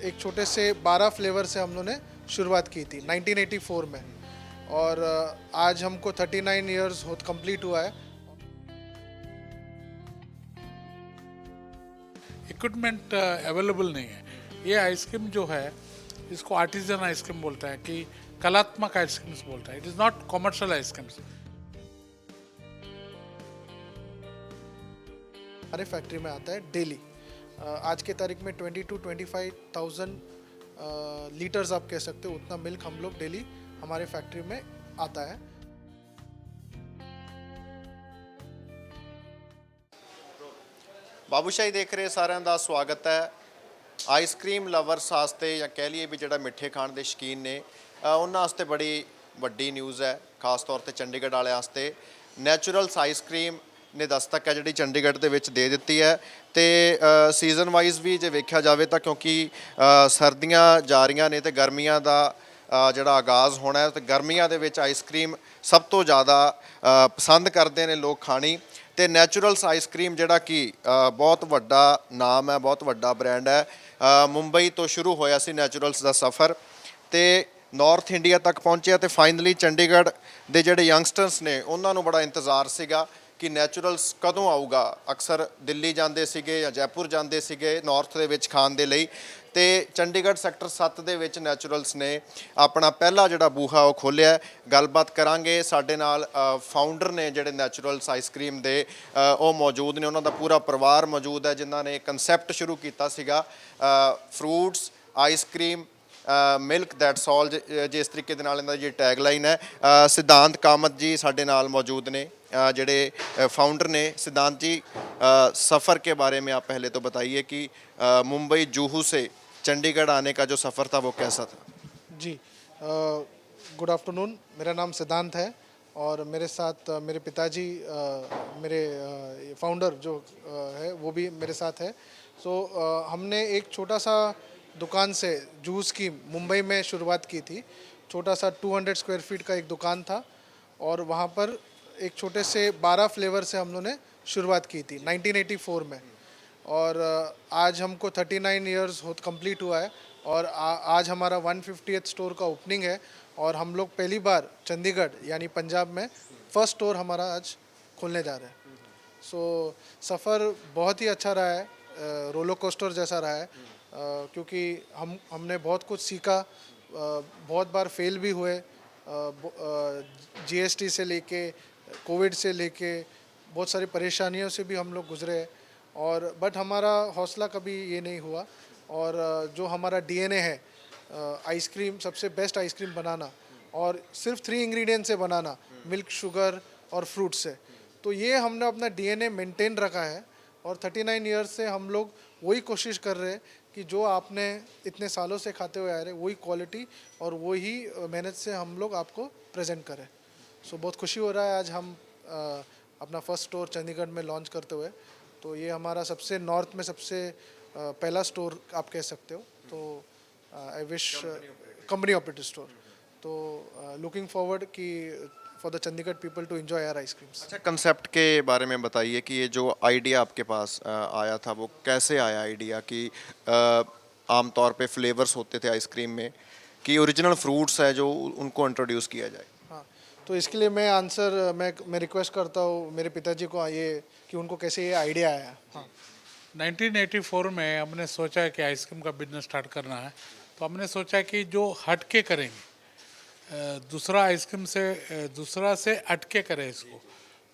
एक छोटे से 12 फ्लेवर से हम लोगों ने शुरुआत की थी 1984 में। और आज हमको 39 इयर्स हो कंप्लीट हुआ है। इक्विपमेंट अवेलेबल नहीं है। ये आइसक्रीम जो है इसको आर्टिजन आइसक्रीम बोलता है कि कलात्मक आइसक्रीम्स बोलता है। It is not commercial ice creams. हमारे फैक्ट्री में आता है डेली। आज के तारीख में 22-25,000 लीटर्स आप कह सकते हो, उतना मिल्क हम लोग डेली हमारे फैक्ट्री में आता है। ਬਾਬੂਸ਼ਾਹੀ ਦੇਖ ਰਹੇ ਸਾਰਿਆਂ ਦਾ ਸਵਾਗਤ ਹੈ। ਆਈਸਕ੍ਰੀਮ ਲਵਰਸ ਵਾਸਤੇ ਜਾਂ ਕਹਿ ਲਈਏ ਵੀ ਜਿਹੜਾ ਮਿੱਠੇ ਖਾਣ ਦੇ ਸ਼ੌਕੀਨ ਨੇ ਉਹਨਾਂ ਵਾਸਤੇ ਬੜੀ ਵੱਡੀ ਨਿਊਜ਼ ਹੈ। ਖਾਸ ਤੌਰ ਤੇ ਚੰਡੀਗੜ੍ਹ ਵਾਲਿਆਂ ਵਾਸਤੇ ਨੈਚੁਰਲਸ ਆਈਸਕ੍ਰੀਮ ਨੇ ਦਸਤਕ ਹੈ ਜਿਹੜੀ ਚੰਡੀਗੜ੍ਹ ਦੇ ਵਿੱਚ ਦੇ ਦਿੱਤੀ ਹੈ। ਤੇ ਸੀਜ਼ਨ ਵਾਈਜ਼ ਵੀ ਜੇ ਵੇਖਿਆ ਜਾਵੇ ਤਾਂ ਕਿਉਂਕਿ ਸਰਦੀਆਂ ਜਾ ਰਹੀਆਂ ਨੇ ਤੇ ਗਰਮੀਆਂ ਦਾ ਜਿਹੜਾ ਆਗਾਜ਼ ਹੋਣਾ ਹੈ ਤੇ ਗਰਮੀਆਂ ਦੇ ਵਿੱਚ ਆਈਸਕ੍ਰੀਮ ਸਭ ਤੋਂ ਜ਼ਿਆਦਾ ਪਸੰਦ ਕਰਦੇ ਨੇ ਲੋਕ ਖਾਣੀ। ਤੇ ਨੈਚੁਰਲਸ ਆਈਸਕ੍ਰੀਮ ਜਿਹੜਾ ਕਿ ਬਹੁਤ ਵੱਡਾ ਨਾਮ ਹੈ, ਬਹੁਤ ਵੱਡਾ ਬ੍ਰਾਂਡ ਹੈ। ਮੁੰਬਈ ਤੋਂ ਸ਼ੁਰੂ ਹੋਇਆ ਸੀ ਨੈਚੁਰਲਸ ਦਾ ਸਫ਼ਰ ਤੇ ਨਾਰਥ ਇੰਡੀਆ ਤੱਕ ਪਹੁੰਚਿਆ ਤੇ ਫਾਈਨਲੀ ਚੰਡੀਗੜ੍ਹ ਦੇ ਜਿਹੜੇ ਯੰਗਸਟਰਸ ਨੇ ਉਹਨਾਂ ਨੂੰ ਬੜਾ ਇੰਤਜ਼ਾਰ ਸੀਗਾ ਕਿ ਨੈਚੁਰਲਸ ਕਦੋਂ ਆਊਗਾ। ਅਕਸਰ ਦਿੱਲੀ ਜਾਂਦੇ ਸੀਗੇ ਜਾਂ ਜੈਪੁਰ ਜਾਂਦੇ ਸੀਗੇ ਨਾਰਥ ਦੇ ਵਿੱਚ ਖਾਣ ਦੇ ਲਈ ਤੇ ਚੰਡੀਗੜ੍ਹ ਸੈਕਟਰ 7 ਦੇ ਵਿੱਚ ਨੈਚੁਰਲਸ ਨੇ ਆਪਣਾ ਪਹਿਲਾ ਜਿਹੜਾ ਬੂਹਾ ਉਹ ਖੋਲ੍ਹਿਆ। ਗੱਲਬਾਤ ਕਰਾਂਗੇ, ਸਾਡੇ ਨਾਲ ਫਾਊਂਡਰ ਨੇ ਜਿਹੜੇ ਨੈਚੁਰਲਸ ਆਈਸਕ੍ਰੀਮ ਦੇ ਉਹ ਮੌਜੂਦ ਨੇ, ਉਹਨਾਂ ਦਾ ਪੂਰਾ ਪਰਿਵਾਰ ਮੌਜੂਦ ਹੈ ਜਿਨ੍ਹਾਂ ਨੇ ਕਨਸੈਪਟ ਸ਼ੁਰੂ ਕੀਤਾ ਸੀਗਾ fruits ice cream milk that's all, ਜਿਸ ਤਰੀਕੇ ਦੇ ਨਾਲ ਇਹਨਾਂ ਦੀ ਜਿਹੜੀ ਟੈਗਲਾਈਨ ਹੈ। ਸਿਧਾਂਤ ਕਾਮਤ ਜੀ ਸਾਡੇ ਨਾਲ ਮੌਜੂਦ ਨੇ ਜਿਹੜੇ फाउंडर ने। सिद्धांत जी, सफ़र के बारे में आप पहले तो बताइए कि मुंबई जुहू से चंडीगढ़ आने का जो सफ़र था वो कैसा था? जी, गुड आफ्टरनून। मेरा नाम सिद्धांत है और मेरे साथ मेरे पिताजी मेरे फाउंडर जो है वो भी मेरे साथ है। सो हमने एक छोटा सा दुकान से जूस की मुंबई में शुरुआत की थी। छोटा सा 200 स्क्वायर फीट का एक दुकान था और वहाँ पर एक छोटे से 12 फ्लेवर से हम लोगों ने शुरुआत की थी 1984 में। और आज हमको 39 इयर्स हो कंप्लीट हुआ है और आज हमारा 150th स्टोर का ओपनिंग है। और हम लोग पहली बार चंडीगढ़ यानी पंजाब में फर्स्ट स्टोर हमारा आज खोलने जा रहे हैं। सो सफ़र बहुत ही अच्छा रहा है, रोलर कोस्टर जैसा रहा है। क्योंकि हमने बहुत कुछ सीखा, बहुत बार फेल भी हुए, जीएसटी से लेके कोविड से लेके बहुत सारी परेशानियों से भी हम लोग गुजरे। और बट हमारा हौसला कभी ये नहीं हुआ। और जो हमारा डीएनए है आइसक्रीम, सबसे बेस्ट आइसक्रीम बनाना और सिर्फ 3 इंग्रेडिएंट से बनाना, मिल्क, शुगर और फ्रूट से, तो ये हमने अपना डीएनए मेंटेन रखा है। और 39 ईयर्स से हम लोग वही कोशिश कर रहे हैं कि जो आपने इतने सालों से खाते हुए आ रहे वही क्वालिटी और वही मेहनत से हम लोग आपको प्रेजेंट करें। सो बहुत खुशी हो रहा है आज हम अपना फर्स्ट स्टोर चंडीगढ़ में लॉन्च करते हुए। तो ये हमारा सबसे नॉर्थ में सबसे पहला स्टोर आप कह सकते हो। तो I wish company operated store. तो लुकिंग फॉरवर्ड कि for the Chandigarh people to enjoy our ice creams. अच्छा, कंसेप्ट के बारे में बताइए कि ये जो आइडिया आपके पास आया था वो कैसे आया आइडिया कि आमतौर पे फ्लेवर्स होते थे आइसक्रीम में कि ओरिजिनल फ्रूट्स है जो उनको इंट्रोड्यूस किया जाए। हाँ, तो इसके लिए मैं रिक्वेस्ट करता हूँ मेरे पिताजी को ये कि उनको कैसे ये आइडिया आया। हाँ, 1984 में हमने सोचा कि आइसक्रीम का बिजनेस स्टार्ट करना है, तो हमने सोचा कि जो हटके करेंगे, दूसरा आइसक्रीम से दूसरा से हटके करें इसको,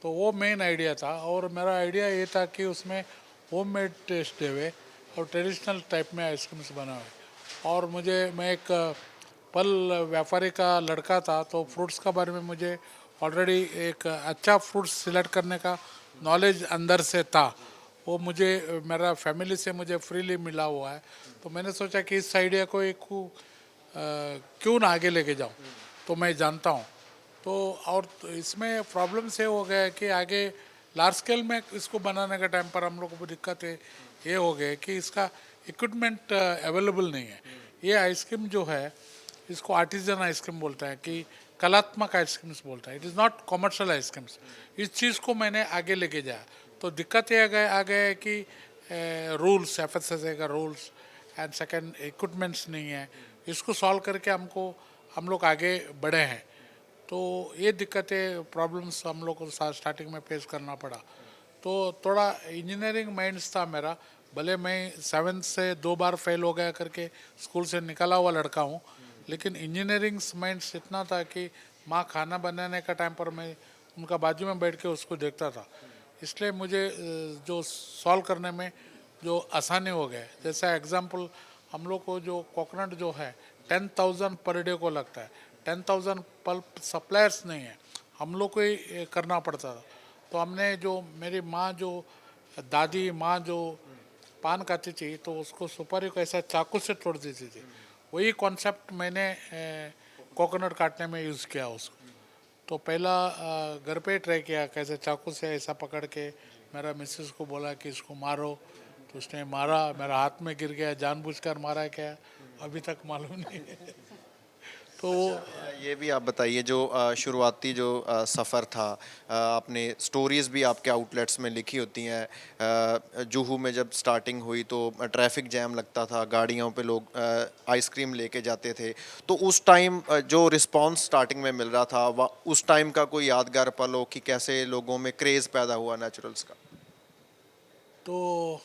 तो वो मेन आइडिया था। और मेरा आइडिया ये था कि उसमें होममेड टेस्ट देवे और ट्रेडिशनल टाइप में आइसक्रीम्स बनावे। और मैं एक फल व्यापारी का लड़का था, तो फ्रूट्स का बारे में मुझे ऑलरेडी एक अच्छा फ्रूट्स सिलेक्ट करने का नॉलेज अंदर से था। वो मुझे मेरा फैमिली से मुझे फ्रीली मिला हुआ है। तो मैंने सोचा कि इस आइडिया को क्यों ना आगे लेके जाऊं। तो मैं जानता हूं तो, और तो इसमें प्रॉब्लम से हो गया कि आगे लार्ज स्केल में इसको बनाने के टाइम पर हम लोग को दिक्कत ये हो गए कि इसका इक्विपमेंट अवेलेबल नहीं है। ये आइसक्रीम जो है इसको आर्टिजन आइसक्रीम बोलता है कि कलात्मक आइसक्रीम्स बोलता है। It is not commercial ice creams. इस चीज़ को मैंने आगे लेके जाया तो दिक्कत ये आ गया है कि रूल्स, FSSAI का रूल्स एंड सेकंड इक्विपमेंट्स नहीं है। इसको सॉल्व करके हम लोग आगे बढ़े हैं। तो ये दिक्कतें प्रॉब्लम्स हम लोग को स्टार्टिंग में फेस करना पड़ा। तो थोड़ा इंजीनियरिंग माइंड्स था मेरा, भले मैं 7th से 2 बार फेल हो गया करके स्कूल से निकला हुआ लड़का हूँ, लेकिन इंजीनियरिंग माइंड्स इतना था कि माँ खाना बनाने का टाइम पर मैं उनका बाजू में बैठ के उसको देखता था। इसलिए मुझे जो सॉल्व करने में जो आसानी हो गया। जैसा एग्जांपल, हम लोग को जो कोकोनट जो है 10,000 पर डे को लगता है। 10,000 पल्प सप्लायर्स नहीं है, हम लोग को ही करना पड़ता था। तो हमने जो मेरी माँ जो दादी माँ जो पान खाती थी तो उसको सुपारी को ऐसा चाकू से तोड़ देती थी। वही कॉन्सेप्ट मैंने कोकोनट काटने में यूज़ किया उसको। तो पहला घर पे ट्राई किया, कैसे चाकू से ऐसा पकड़ के मेरा मिसेस को बोला कि इसको मारो, तो उसने मारा, मेरा हाथ में गिर गया। जानबूझकर मारा है क्या अभी तक मालूम नहीं है। तो ये भी आप बताइए, जो शुरुआती जो सफ़र था, आपने स्टोरीज़ भी आपके आउटलेट्स में लिखी होती हैं। जुहू में जब स्टार्टिंग हुई तो ट्रैफिक जैम लगता था, गाड़ियों पे लोग आइसक्रीम लेके जाते थे। तो उस टाइम जो रिस्पांस स्टार्टिंग में मिल रहा था, उस टाइम का कोई यादगार पल हो कि कैसे लोगों में क्रेज़ पैदा हुआ नेचुरल्स का? तो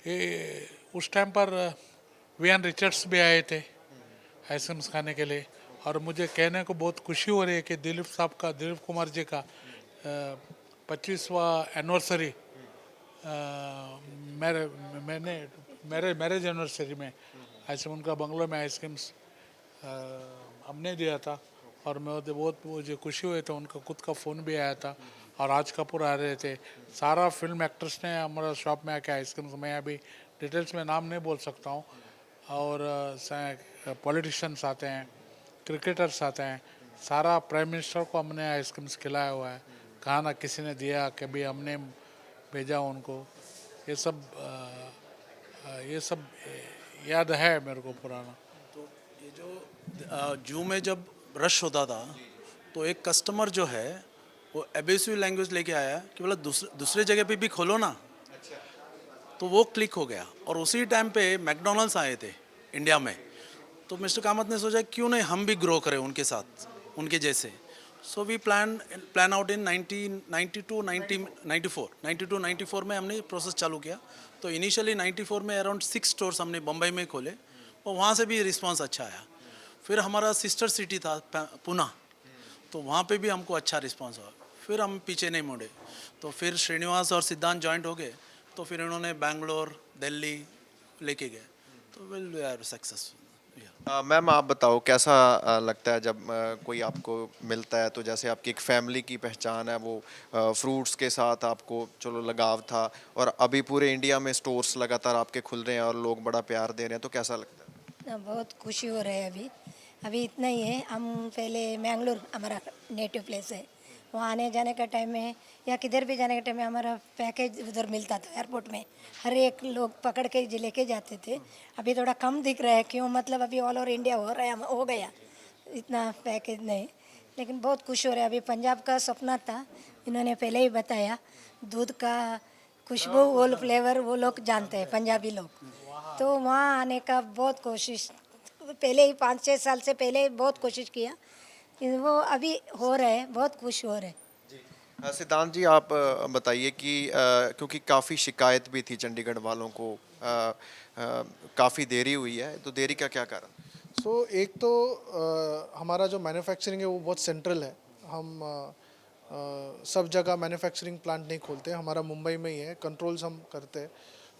ये उस टाइम पर वीएन रिचर्ड्स भी आए थे आइसक्रीम्स खाने के लिए। और मुझे कहने को बहुत खुशी हो रही है कि दिलीप कुमार जी का 25वां एनिवर्सरी मैरिज एनिवर्सरी में आइसक्रीम उनका बंगलो में आइसक्रीम्स हमने दिया था। और मैं बहुत मुझे खुशी हुई। तो उनका खुद का फ़ोन भी आया था और राज कपूर आ रहे थे। सारा फिल्म एक्टर्स ने हमारा शॉप में आके आइसक्रीम्स, मैं अभी डिटेल्स में नाम नहीं बोल सकता हूँ, और पॉलिटिशियंस आते हैं, क्रिकेटर्स आते हैं। सारा प्राइम मिनिस्टर को हमने आइसक्रीम्स खिलाया हुआ है। खाना किसी ने दिया, कभी हमने भेजा उनको। ये सब याद है मेरे को पुराना। तो ये जो जू में जब रश होता था तो एक कस्टमर जो है वो एब्यूसिव लैंग्वेज लेके आया कि बोला दूसरे जगह पे भी खोलो ना। तो वो क्लिक हो गया। और उसी टाइम पे मैकडोनल्ड्स आए थे इंडिया में। तो मिस्टर कामत ने सोचा क्यों नहीं हम भी ग्रो करें उनके साथ, उनके जैसे। So we plan out in 92-94 में हमने प्रोसेस चालू किया। तो इनिशियली 94 में अराउंड 6 स्टोर्स हमने बम्बई में खोले और वहाँ से भी रिस्पांस अच्छा आया। फिर हमारा सिस्टर सिटी था पुणे, तो वहाँ पे भी हमको अच्छा रिस्पांस हुआ। फिर हम पीछे नहीं मुड़े। तो फिर श्रीनिवास और सिद्धांत जॉइंट हो गए। तो फिर इन्होंने बैंगलोर दिल्ली लेके गए। तो will we are successful. Ma'am, आप बताओ कैसा लगता है जब कोई आपको मिलता है? तो जैसे आपकी एक फैमिली की पहचान है, वो फ्रूट्स के साथ आपको चलो लगाव था, और अभी पूरे इंडिया में स्टोर्स लगातार आपके खुल रहे हैं और लोग बड़ा प्यार दे रहे हैं, तो कैसा लगता है? बहुत खुशी हो रहा है। अभी इतना ही है। हम पहले मैंगलोर हमारा नेटिव प्लेस है, वहाँ आने जाने का टाइम में या किधर भी जाने के टाइम में हमारा पैकेज उधर मिलता था एयरपोर्ट में। हर एक लोग पकड़ के लेके जाते थे। अभी थोड़ा कम दिख रहा है, क्यों मतलब अभी ऑल ओवर इंडिया हो रहा है, हो गया इतना पैकेज नहीं। लेकिन बहुत खुश हो रहे हैं। अभी पंजाब का सपना था, इन्होंने पहले ही बताया। दूध का खुशबू वो फ्लेवर वो लोग जानते हैं पंजाबी लोग। तो वहाँ आने का बहुत कोशिश, पहले ही 5-6 साल से पहले बहुत कोशिश किया, वो अभी हो रहा है। बहुत खुश हो रहे हैं। सिद्धांत जी, आप बताइए कि क्योंकि काफ़ी शिकायत भी थी चंडीगढ़ वालों को, काफ़ी देरी हुई है, तो देरी का क्या कारण? एक तो हमारा जो मैन्युफैक्चरिंग है वो बहुत सेंट्रल है। हम सब जगह मैन्युफैक्चरिंग प्लांट नहीं खोलते, हमारा मुंबई में ही है, कंट्रोल्स हम करते हैं।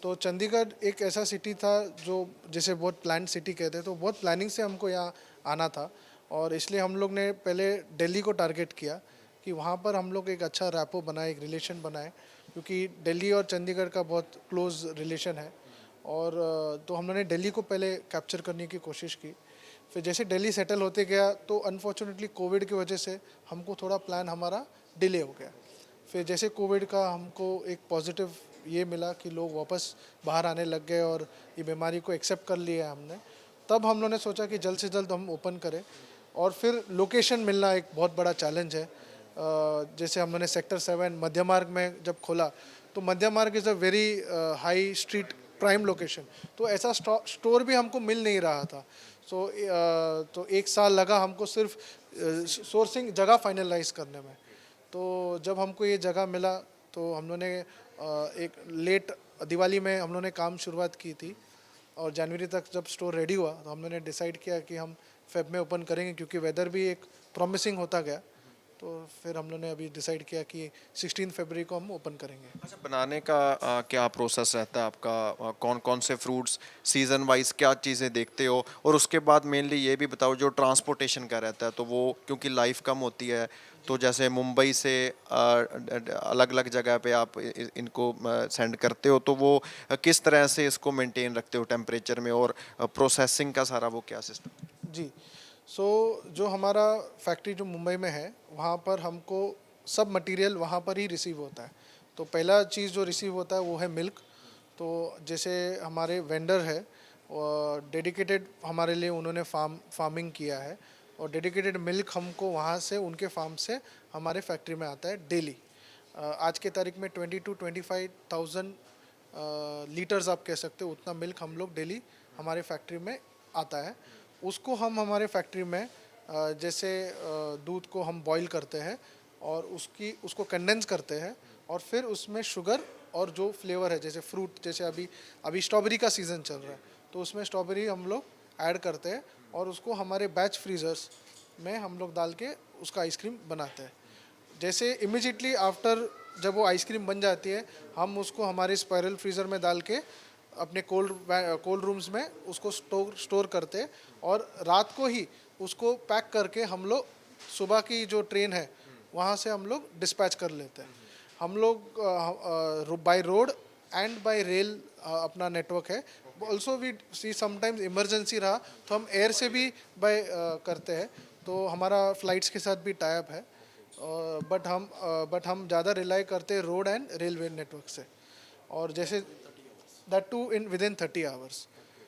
तो चंडीगढ़ एक ऐसा सिटी था जो जिसे बहुत प्लान सिटी कहते हैं, तो बहुत प्लानिंग से हमको यहाँ आना था। और इसलिए हम लोग ने पहले दिल्ली को टारगेट किया कि वहाँ पर हम लोग एक अच्छा रैपो बनाए, एक रिलेशन बनाए, क्योंकि दिल्ली और चंडीगढ़ का बहुत क्लोज रिलेशन है। और तो हम लोगों ने दिल्ली को पहले कैप्चर करने की कोशिश की। फिर जैसे दिल्ली सेटल होते गया तो अनफॉर्चुनेटली कोविड की वजह से हमको थोड़ा प्लान हमारा डिले हो गया। फिर जैसे कोविड का हमको एक पॉजिटिव ये मिला कि लोग वापस बाहर आने लग गए और ये बीमारी को एक्सेप्ट कर लिया हमने, तब हम लोगों ने सोचा कि जल्द से जल्द हम ओपन करें। और फिर लोकेशन मिलना एक बहुत बड़ा चैलेंज है। जैसे हम लोगों ने सेक्टर 7 मध्य मार्ग में जब खोला, तो मध्य मार्ग is a very high street prime location, तो ऐसा स्टोर भी हमको मिल नहीं रहा था। तो 1 साल लगा हमको सिर्फ सोर्सिंग जगह फाइनलाइज करने में। तो जब हमको ये जगह मिला तो हम लोगों ने एक लेट दिवाली में हम लोगों ने काम शुरुआत की थी, और जनवरी तक जब स्टोर रेडी हुआ तो हम लोगों ने डिसाइड किया कि हम फेब में ओपन करेंगे, क्योंकि वेदर भी एक प्रॉमिसिंग होता गया। तो फिर हम लोगों ने अभी डिसाइड किया कि 16 फरवरी को हम ओपन करेंगे। अच्छा, बनाने का क्या प्रोसेस रहता है आपका? कौन कौन से फ्रूट्स सीजन वाइज क्या चीज़ें देखते हो? और उसके बाद मेनली ये भी बताओ जो ट्रांसपोर्टेशन का रहता है, तो वो क्योंकि लाइफ कम होती है, तो जैसे मुंबई से अलग अलग जगह पे आप इनको सेंड करते हो, तो वो किस तरह से इसको मेंटेन रखते हो टेम्परेचर में, और प्रोसेसिंग का सारा वो क्या सिस्टम? जी, जो हमारा फैक्ट्री जो मुंबई में है, वहाँ पर हमको सब मटेरियल वहाँ पर ही रिसीव होता है। तो पहला चीज़ जो रिसीव होता है वो है मिल्क। तो जैसे हमारे वेंडर है, डेडिकेटेड हमारे लिए उन्होंने फार्मिंग किया है, और डेडिकेटेड मिल्क हमको वहाँ से उनके फार्म से हमारे फैक्ट्री में आता है डेली। आज के तारीख में 20 to 25,000 लीटर्स आप कह सकते हो, उतना मिल्क हम लोग डेली हमारे फैक्ट्री में आता है। उसको हम हमारे फैक्ट्री में जैसे दूध को हम बॉईल करते हैं और उसको कंडेंस करते हैं, और फिर उसमें शुगर और जो फ्लेवर है, जैसे फ्रूट, जैसे अभी स्ट्रॉबेरी का सीज़न चल रहा है, तो उसमें स्ट्रॉबेरी हम लोग ऐड करते हैं और उसको हमारे बैच फ्रीज़र्स में हम लोग डाल के उसका आइसक्रीम बनाते हैं। जैसे इमिजिएटली आफ्टर जब वो आइसक्रीम बन जाती है, हम उसको हमारे स्पायरल फ्रीज़र में डाल के अपने कोल्ड रूम्स में उसको स्टोर करते हैं, और रात को ही उसको पैक करके हम लोग सुबह की जो ट्रेन है वहाँ से हम लोग डिस्पैच कर लेते हैं। हम लोग by road and by rail अपना नेटवर्क है। Also we see sometimes emergency रहा तो हम एयर से भी बाय करते हैं, तो हमारा फ्लाइट्स के साथ भी टाई अप है। बट हम ज़्यादा रिलाई करते हैं रोड एंड रेलवे नेटवर्क से, और जैसे that too in within 30 hours.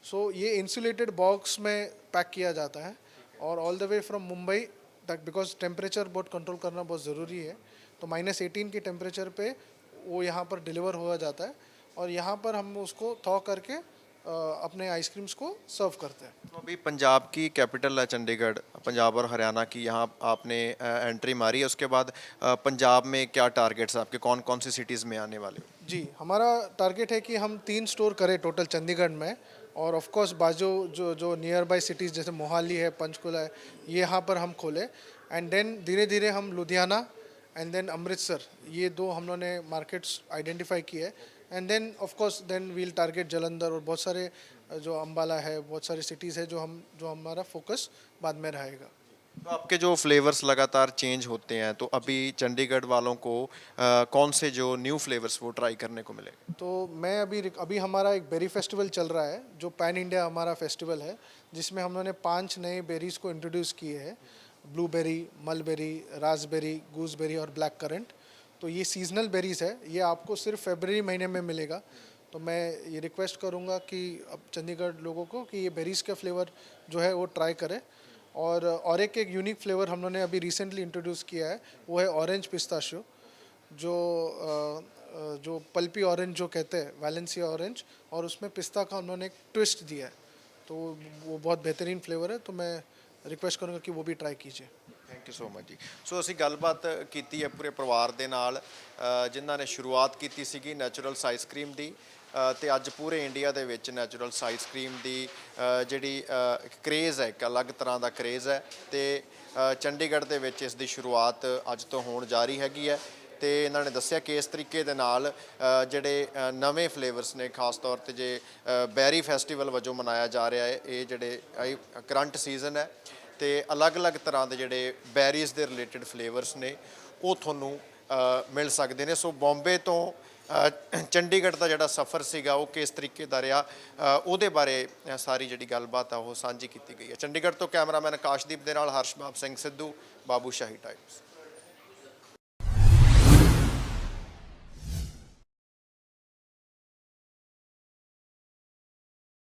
So ये इंसुलेटेड बॉक्स में पैक किया जाता है, और all the way from Mumbai तक, बिकॉज टेम्परेचर बहुत कंट्रोल करना बहुत ज़रूरी है, तो -18 के टेम्परेचर पे वो यहाँ पर डिलीवर हुआ जाता है, और यहाँ पर हम उसको थॉ करके अपने आइसक्रीम्स को सर्व करते हैं। तो अभी पंजाब की कैपिटल है चंडीगढ़, पंजाब और हरियाणा की, यहाँ आपने एंट्री मारी है। उसके बाद पंजाब में क्या टारगेट्स हैं आपके? कौन कौन सी सिटीज़ में आने वाले हो? जी, हमारा टारगेट है कि हम 3 स्टोर करें टोटल चंडीगढ़ में, और ऑफ कोर्स बाजू जो नियर बाय सिटीज़ जैसे मोहाली है, पंचकुला है, ये यहाँ पर हम खोले, एंड देन धीरे धीरे हम लुधियाना एंड देन अमृतसर, ये 2 हम लोगों ने मार्केट्स आइडेंटिफाई किए, and then of course then we'll target Jalandhar, और बहुत सारे जो अम्बाला है, बहुत सारी सिटीज़ है जो हमारा फोकस बाद में रहेगा। तो आपके जो फ्लेवर्स लगातार चेंज होते हैं, तो अभी चंडीगढ़ वालों को कौन से जो न्यू फ्लेवर्स वो ट्राई करने को मिलेगा? तो मैं अभी हमारा एक बेरी फेस्टिवल चल रहा है, जो पैन इंडिया हमारा फेस्टिवल है, जिसमें हम लोगों ने 5 नए बेरीज़ को इंट्रोड्यूस किए हैं। ब्लूबेरी, मलबेरी, रास्पबेरी, गूसबेरी और ब्लैक करंट। तो ये सीजनल बेरीज़ है, ये आपको सिर्फ फरवरी महीने में मिलेगा। तो मैं ये रिक्वेस्ट करूँगा कि अब चंडीगढ़ लोगों को कि ये बेरीज़ का फ्लेवर जो है वो ट्राई करें। और एक यूनिक फ्लेवर हम लोगों ने अभी रिसेंटली इंट्रोड्यूस किया है, वो है ऑरेंज पिस्ताशियो, जो पल्पी ऑरेंज जो कहते हैं, वैलेंसिया ऑरेंज, और उसमें पिस्ता का उन्होंने एक ट्विस्ट दिया है, तो वो बहुत बेहतरीन फ्लेवर है। तो मैं रिक्वेस्ट करूँगा कि वो भी ट्राई कीजिए। ਥੈਂਕ ਯੂ ਸੋ ਮਚ ਜੀ। ਸੋ ਅਸੀਂ ਗੱਲਬਾਤ ਕੀਤੀ ਹੈ ਪੂਰੇ ਪਰਿਵਾਰ ਦੇ ਨਾਲ, ਜਿਨ੍ਹਾਂ ਨੇ ਸ਼ੁਰੂਆਤ ਕੀਤੀ ਸੀਗੀ ਨੈਚੁਰਲਸ ਆਈਸਕ੍ਰੀਮ ਦੀ, ਤੇ ਅੱਜ ਪੂਰੇ ਇੰਡੀਆ ਦੇ ਵਿੱਚ ਨੈਚੁਰਲਸ ਆਈਸਕ੍ਰੀਮ ਦੀ ਜਿਹੜੀ ਇੱਕ ਕਰੇਜ਼ ਹੈ, ਇੱਕ ਅਲੱਗ ਤਰ੍ਹਾਂ ਦਾ ਕਰੇਜ਼ ਹੈ, ਤੇ ਚੰਡੀਗੜ੍ਹ ਦੇ ਵਿੱਚ ਇਸ ਦੀ ਸ਼ੁਰੂਆਤ ਅੱਜ ਤੋਂ ਹੋਣ ਜਾ ਰਹੀ ਹੈਗੀ ਹੈ। ਤੇ ਇਹਨਾਂ ਨੇ ਦੱਸਿਆ ਕਿ ਇਸ ਤਰੀਕੇ ਦੇ ਨਾਲ ਜਿਹੜੇ ਨਵੇਂ ਫਲੇਵਰਸ ਨੇ, ਖਾਸ ਤੌਰ 'ਤੇ ਜੇ ਬੈਰੀ ਫੈਸਟੀਵਲ ਵਜੋਂ ਮਨਾਇਆ ਜਾ ਰਿਹਾ ਹੈ, ਇਹ ਜਿਹੜੇ ਕਰੰਟ ਸੀਜ਼ਨ ਹੈ, ਤੇ ਅਲੱਗ-ਅਲੱਗ ਤਰ੍ਹਾਂ ਦੇ ਜਿਹੜੇ ਬੈਰੀਜ਼ ਦੇ ਰਿਲੇਟਡ ਫਲੇਵਰਸ ਨੇ ਉਹ ਤੁਹਾਨੂੰ ਮਿਲ ਸਕਦੇ ਨੇ। ਸੋ ਬੰਬੇ ਤੋਂ ਚੰਡੀਗੜ੍ਹ ਦਾ ਜਿਹੜਾ ਸਫ਼ਰ ਸੀਗਾ ਉਹ ਕਿਸ ਤਰੀਕੇ ਦਾ ਰਿਹਾ, ਉਹਦੇ ਬਾਰੇ ਸਾਰੀ ਜਿਹੜੀ ਗੱਲਬਾਤ ਆ ਉਹ ਸਾਂਝੀ ਕੀਤੀ ਗਈ ਹੈ। ਚੰਡੀਗੜ੍ਹ ਤੋਂ ਕੈਮਰਾਮੈਨ ਆਕਾਸ਼ਦੀਪ ਦੇ ਨਾਲ ਹਰਸ਼ਬਾਬ ਸਿੰਘ ਸਿੱਧੂ, ਬਾਬੂ ਸ਼ਾਹੀ ਟਾਈਮਸ।